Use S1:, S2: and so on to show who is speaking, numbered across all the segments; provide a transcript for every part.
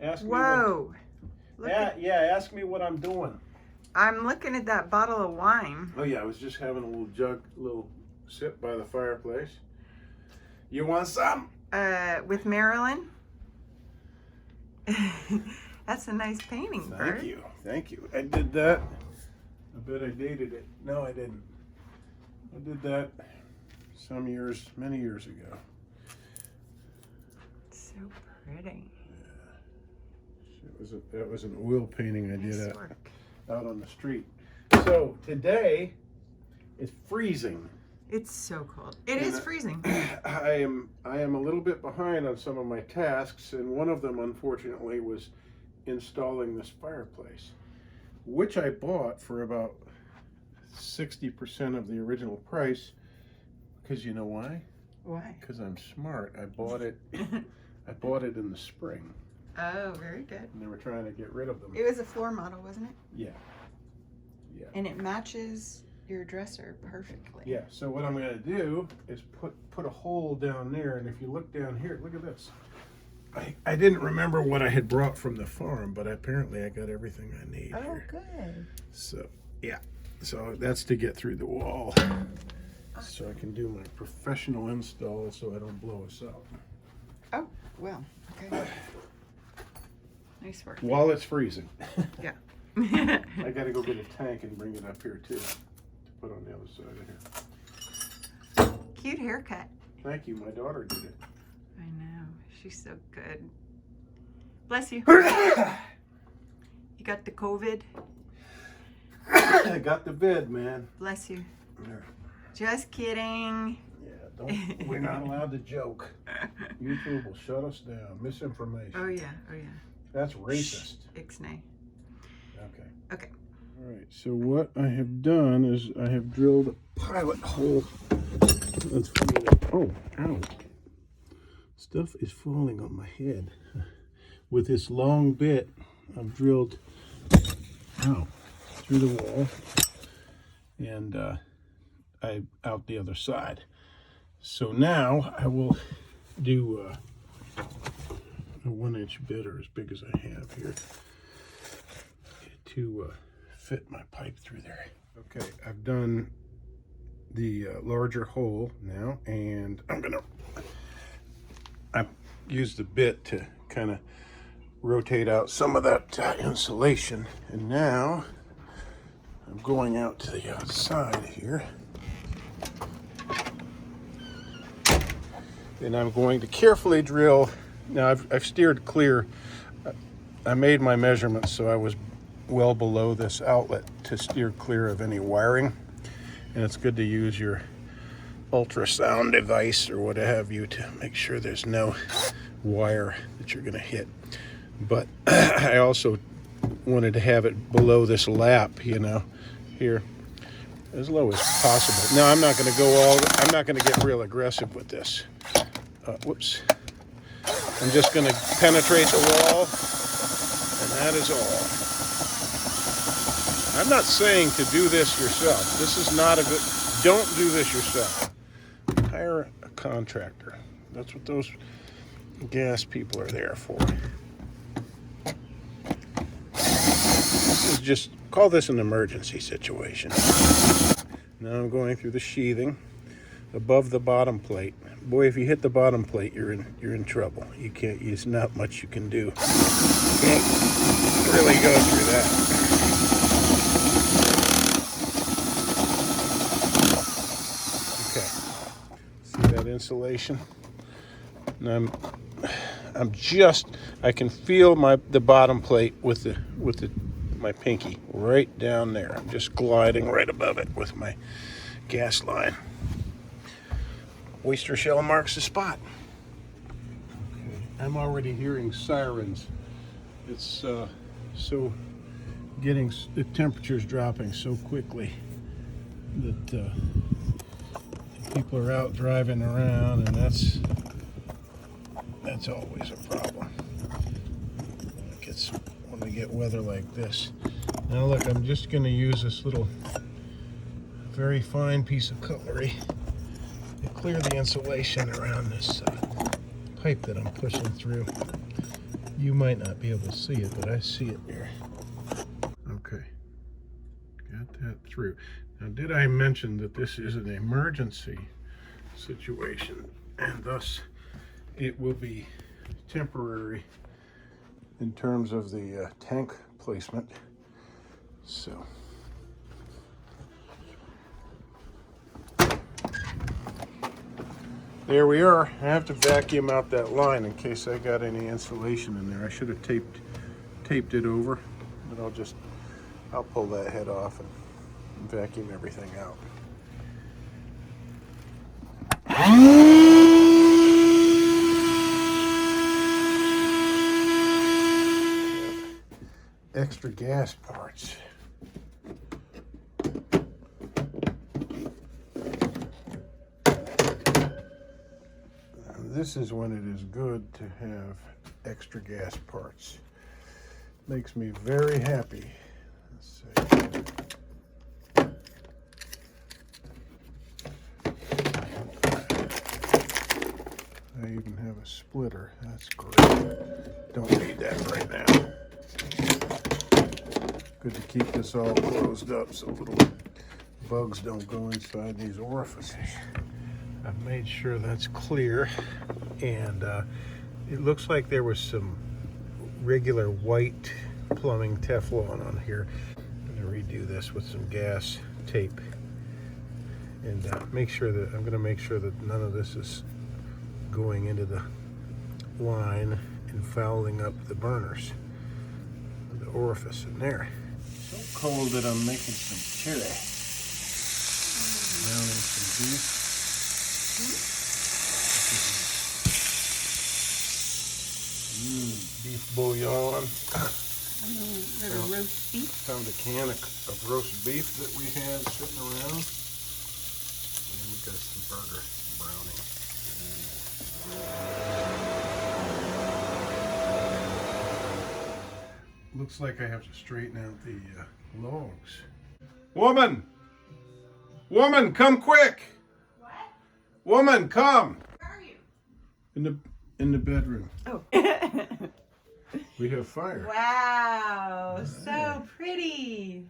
S1: Ask me
S2: Whoa.
S1: ask me what I'm doing.
S2: I'm looking at that bottle of wine.
S1: Oh yeah, I was just having a little sip by the fireplace. You want some?
S2: With Marilyn. That's a nice painting, Bert.
S1: Thank you. I did that. I bet I dated it. No, I didn't. I did that many years ago.
S2: So pretty.
S1: Yeah. That was an oil painting I did out on the street. So today it's freezing.
S2: It's so cold. It is freezing.
S1: I am a little bit behind on some of my tasks, and one of them, unfortunately, was installing this fireplace, which I bought for about 60% of the original price. Because you know why?
S2: Why?
S1: Because I'm smart. I bought it. I bought it in the spring.
S2: Oh, very good.
S1: And they were trying to get rid of them.
S2: It was a floor model, wasn't it?
S1: Yeah. Yeah.
S2: And it matches your dresser perfectly.
S1: Yeah. So what I'm going to do is put a hole down there, and if you look down here, look at this. I didn't remember what I had brought from the farm, but apparently I got everything I need here.
S2: Oh, good.
S1: So yeah. So that's to get through the wall. So I can do my professional install so I don't blow us up.
S2: Oh, well, okay. Nice work.
S1: While it's freezing.
S2: Yeah.
S1: I gotta go get a tank and bring it up here too, to put on the other side of here.
S2: Cute haircut.
S1: Thank you, my daughter did it.
S2: I know, she's so good. Bless you. You got the COVID?
S1: I got the vid, man.
S2: Bless you. Just kidding.
S1: Yeah, we're not allowed to joke. YouTube will shut us down. Misinformation.
S2: Oh yeah, oh yeah.
S1: That's racist.
S2: Ixnay.
S1: Okay.
S2: Okay.
S1: All right, so what I have done is I have drilled a pilot hole. That's funny. Oh, ow. Stuff is falling on my head. With this long bit, I've drilled through the wall and I out the other side. So now I will do a 1-inch bit, or as big as I have here, to fit my pipe through there. Okay, I've done the larger hole now, and I used the bit to kind of rotate out some of that insulation, and now I'm going out to the outside here, and I'm going to carefully drill. Now I've steered clear. I made my measurements so I was well below this outlet to steer clear of any wiring, and it's good to use your ultrasound device or what have you to make sure there's no wire that you're going to hit. But I also wanted to have it below this lap, you know, here, as low as possible. Now I'm not going to get real aggressive with this. Whoops. I'm just going to penetrate the wall, and that is all. I'm not saying to do this yourself. This is not a good, don't do this yourself. Hire a contractor. That's what those gas people are there for. This is just, call this an emergency situation. Now I'm going through the sheathing above the bottom plate. Boy, if you hit the bottom plate, you're in trouble. There's not much you can do. You can't really go through that. Insulation, and I can feel the bottom plate with my pinky right down there. I'm just gliding right above it with my gas line. Oyster shell marks the spot. Okay. I'm already hearing sirens. It's so getting the temperatures dropping so quickly that people are out driving around, and that's always a problem. When we get weather like this. Now look, I'm just going to use this little very fine piece of cutlery to clear the insulation around this pipe that I'm pushing through. You might not be able to see it, but I see it there. Okay, got that through. Now, did I mention that this is an emergency situation, and thus it will be temporary in terms of the tank placement. So there we are. I have to vacuum out that line in case I got any insulation in there. I should have taped it over, but I'll pull that head off and vacuum everything out. Extra gas parts. This is when it is good to have extra gas parts. Makes me very happy. Let's see. I even have a splitter. That's great. Don't need that right now. Good to keep this all closed up so little bugs don't go inside these orifices. I've made sure that's clear, and it looks like there was some regular white plumbing Teflon on here. I'm going to redo this with some gas tape, and I'm going to make sure that none of this is going into the line and fouling up the burners, the orifice in there. So cold that I'm making some chili. Browning some beef. Beef bouillon.
S2: Little roast beef.
S1: Found a can of roast beef that we had sitting around. And we got some burger browning. Looks like I have to straighten out the logs. Woman! Woman, come quick!
S2: What?
S1: Woman, come!
S2: Where are you?
S1: In the bedroom.
S2: Oh.
S1: We have fire.
S2: Wow, so pretty.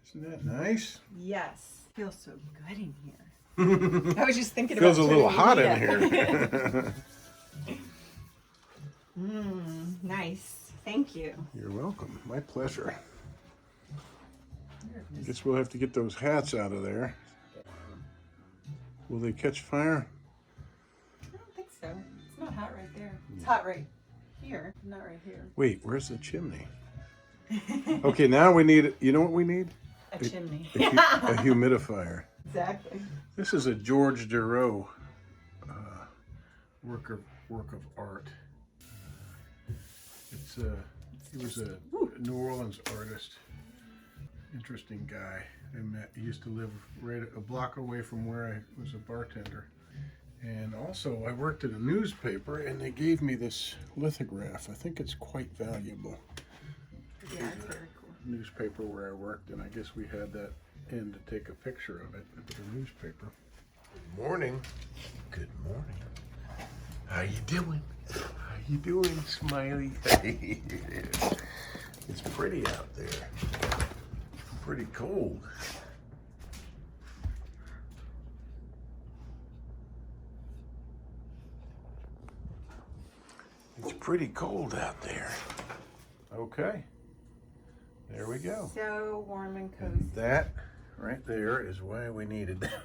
S1: Isn't that nice?
S2: Yes. Feels so good in here. I was just thinking
S1: Feels
S2: about
S1: a little
S2: turning
S1: hot
S2: the
S1: in
S2: heat
S1: here.
S2: up. Nice. Thank you.
S1: You're welcome. My pleasure. I guess we'll have to get those hats out of there. Will they catch fire?
S2: I don't think so. It's not hot right there. It's hot right here, not right here.
S1: Wait, where's the chimney? Okay, now we need, you know what we need?
S2: A chimney.
S1: A humidifier.
S2: Exactly.
S1: This is a George Deroux work of art. He was a New Orleans artist. Interesting guy. I met. He used to live right a block away from where I was a bartender. And also, I worked at a newspaper, and they gave me this lithograph. I think it's quite valuable.
S2: Yeah, it's very cool.
S1: Newspaper where I worked, and I guess we had that in to take a picture of it at the newspaper. Good morning. Good morning. How you doing? How you doing, Smiley? It's pretty out there. Pretty cold. It's pretty cold out there. Okay. There we go.
S2: So warm and cozy.
S1: And that right there is why we needed that.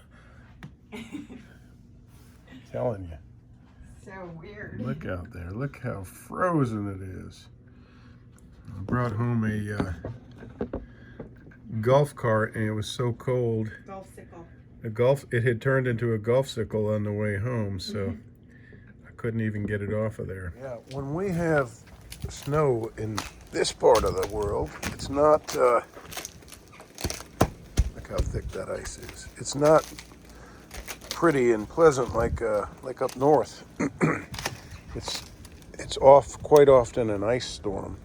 S1: Telling you.
S2: So weird.
S1: Look out there. Look how frozen it is. I brought home a golf cart, and it was so cold.
S2: Golf sickle.
S1: It had turned into a golf sickle on the way home, so I couldn't even get it off of there. Yeah, when we have snow in this part of the world, it's not, look how thick that ice is. It's not pretty and pleasant like up north. It's quite often an ice storm,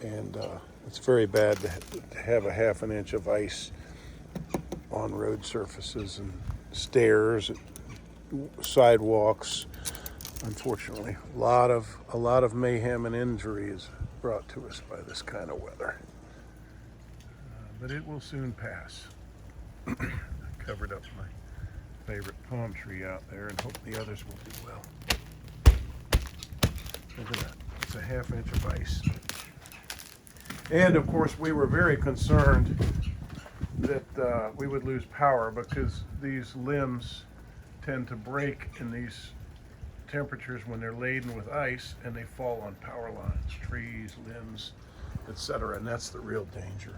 S1: and it's very bad to have a half an inch of ice on road surfaces and stairs, sidewalks, unfortunately. A lot of mayhem and injuries brought to us by this kind of weather. But it will soon pass. I covered up my favorite palm tree out there and hope the others will do well. Look at that. It's a ½ inch of ice. And of course, we were very concerned that we would lose power because these limbs tend to break in these temperatures when they're laden with ice, and they fall on power lines, trees, limbs, etc. And that's the real danger.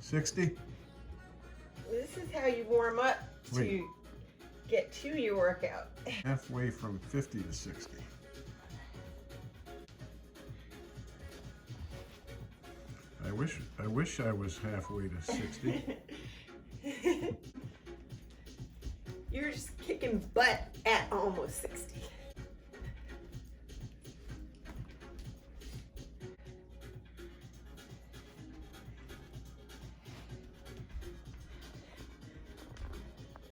S1: $60?
S2: This is how you warm up to
S1: Wait.
S2: get to your workout.
S1: Halfway from 50 to 60. I wish I was halfway to 60.
S2: You're just kicking butt at almost 60.